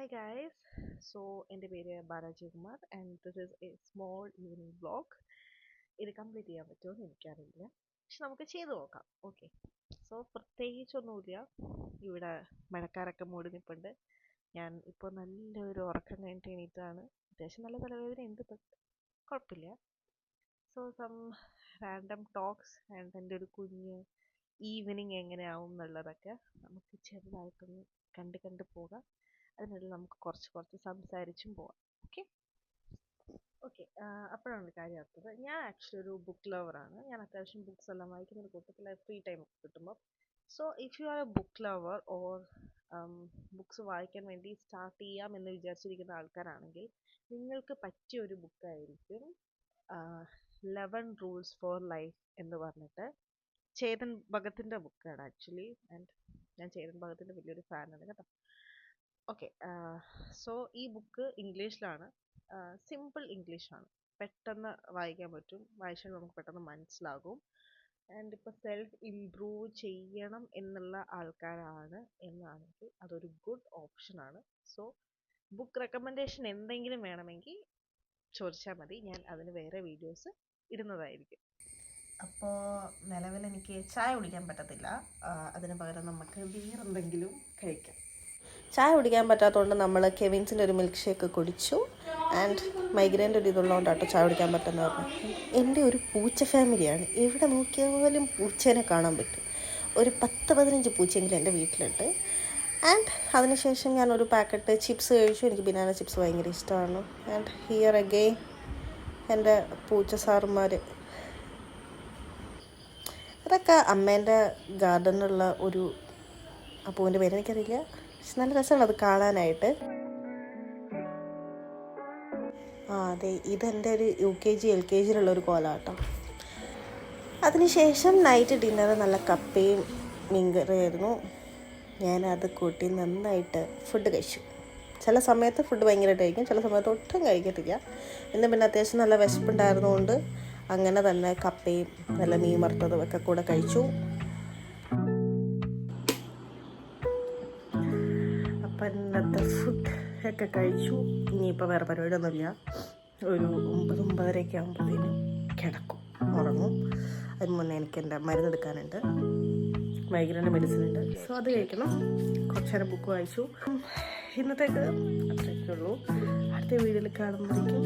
Hi guys, so എൻ്റെ പേര് Balaji Kumar and this is A small evening vlog. ഇത് complete ചെയ്യാൻ പറ്റുമോ എന്ന് എനിക്കറിയില്ല, പക്ഷെ നമുക്ക് ചെയ്തു നോക്കാം. ഓക്കെ, സോ പ്രത്യേകിച്ചൊന്നുമില്ല. ഇവിടെ മഴക്കാരൊക്കെ മൂടി നിൽപ്പുണ്ട്. ഞാൻ ഇപ്പോൾ നല്ലൊരു ഉറക്കം കഴിഞ്ഞിട്ട് എണീറ്റാണ്. അത്യാവശ്യം നല്ല തലവേദന ഉണ്ട്, കുഴപ്പമില്ല. So some random talks and എൻ്റെ ഒരു കുഞ്ഞ് ഈവനിങ് എങ്ങനെയാവും എന്നുള്ളതൊക്കെ നമുക്ക് ചെറുതായിട്ടൊന്ന് കണ്ട് പോകാം. അതിനിടയിൽ നമുക്ക് കുറച്ച് സംസാരിച്ചും പോവാം. ഓക്കെ ഓക്കെ അപ്പോഴാണ് കാര്യം ഓർത്തത്. ഞാൻ ആക്ച്വലി ഒരു ബുക്ക് ലവറാണ്. ഞാൻ അത്യാവശ്യം ബുക്സ് എല്ലാം വായിക്കുന്ന ഒരു കൂട്ടത്തിൽ ഫ്രീ ടൈം കിട്ടുമ്പോൾ. So if you are A book lover or books വായിക്കാൻ വേണ്ടി സ്റ്റാർട്ട് ചെയ്യാം എന്ന് വിചാരിച്ചിരിക്കുന്ന ആൾക്കാരാണെങ്കിൽ നിങ്ങൾക്ക് പറ്റിയ ഒരു ബുക്കായിരിക്കും 11 റൂൾസ് ഫോർ ലൈഫ് എന്ന് പറഞ്ഞിട്ട്. ചേതൻ ഭഗത്തിൻ്റെ ബുക്കാണ് ആക്ച്വലി, ആൻഡ് ഞാൻ ചേതൻ ഭഗത്തിൻ്റെ വലിയൊരു ഫാനാണ് കേട്ടോ. ഓക്കെ, സോ ഈ ബുക്ക് ഇംഗ്ലീഷിലാണ്. സിമ്പിൾ ഇംഗ്ലീഷാണ്, പെട്ടെന്ന് വായിക്കാൻ പറ്റും. വായിച്ചാൽ നമുക്ക് പെട്ടെന്ന് മനസ്സിലാകും. ആൻഡ് ഇപ്പോൾ സെൽഫ് ഇംപ്രൂവ് ചെയ്യണം എന്നുള്ള ആൾക്കാരാണ് എന്നാണെങ്കിൽ അതൊരു ഗുഡ് ഓപ്ഷനാണ്. സോ ബുക്ക് റെക്കമെൻഡേഷൻ എന്തെങ്കിലും വേണമെങ്കിൽ ചോദിച്ചാൽ മതി, ഞാൻ അതിന് വേറെ വീഡിയോസ് ഇടുന്നതായിരിക്കും. അപ്പോൾ നിലവിൽ എനിക്ക് ചായ കുടിക്കാൻ പറ്റത്തില്ല, അതിന് പകരം നമുക്ക് വേറെന്തെങ്കിലും കഴിക്കാം. ചായ കുടിക്കാൻ പറ്റാത്തതുകൊണ്ട് നമ്മൾ കെവിൻസിൻ്റെ ഒരു മിൽക്ക് ഷേക്ക് കുടിച്ചു. ആൻഡ് മൈഗ്രൈൻ്റെ ഒരു ഇതുള്ളതുകൊണ്ടാട്ടോ ചായ കുടിക്കാൻ പറ്റുന്നത് പറഞ്ഞു. എൻ്റെ ഒരു പൂച്ച ഫാമിലിയാണ്. എവിടെ നോക്കിയാലും പൂച്ചേനെ കാണാൻ പറ്റും. ഒരു 10-15 പൂച്ചയെങ്കിലും എൻ്റെ വീട്ടിലുണ്ട്. ആൻഡ് അതിനുശേഷം ഞാനൊരു പാക്കറ്റ് ചിപ്സ് കഴിച്ചു. എനിക്ക് ബനാന ചിപ്സ് ഭയങ്കര ഇഷ്ടമാണ്. ആൻഡ് ഹിയർ അഗെയിൻ എൻ്റെ പൂച്ച സാറുമാർ. അതൊക്കെ അമ്മേൻ്റെ ഗാർഡനിലുള്ള ഒരു പൂവിൻ്റെ പേര് എനിക്കറിയില്ല, പക്ഷെ നല്ല രസമാണ് അത് കാണാനായിട്ട്. അതെ, ഇതെൻ്റെ ഒരു UKG LKGയിലുള്ള ഒരു കോലാട്ടോ. അതിനുശേഷം നൈറ്റ് ഡിന്നർ നല്ല കപ്പയും മീൻകറിയായിരുന്നു. ഞാനത് കൂട്ടി നന്നായിട്ട് ഫുഡ് കഴിച്ചു. ചില സമയത്ത് ഫുഡ് ഭയങ്കരമായിട്ട് കഴിക്കും, ചില സമയത്ത് ഒട്ടും കഴിക്കത്തില്ല. ഇന്ന് പിന്നെ അത്യാവശ്യം നല്ല വിശപ്പുണ്ടായിരുന്നുകൊണ്ട് അങ്ങനെ തന്നെ കപ്പയും നല്ല മീൻ വറുത്തതും ഒക്കെ കൂടെ കഴിച്ചു. അപ്പം ഇന്നത്തെ ഫുഡ് ഒക്കെ കഴിച്ചു. ഇനിയിപ്പോൾ വേറെ പരിപാടിയൊന്നുമില്ല. ഒരു 9-9:30 ആകുമ്പോഴത്തേനും കിടക്കും, ഉറങ്ങും. അതിന് മുന്നേ എനിക്ക് എൻ്റെ മരുന്നെടുക്കാനുണ്ട്, മൈഗ്രൈൻ്റെ മെഡിസിൻ ഉണ്ട്. സോ അത് കഴിക്കണം. കുറച്ച് നേരം ബുക്ക് വായിച്ചു. ഇന്നത്തേക്ക് അത്രയൊക്കെ ഉള്ളൂ. അടുത്ത വീഡിയോയിൽ കാണുമ്പോഴേക്കും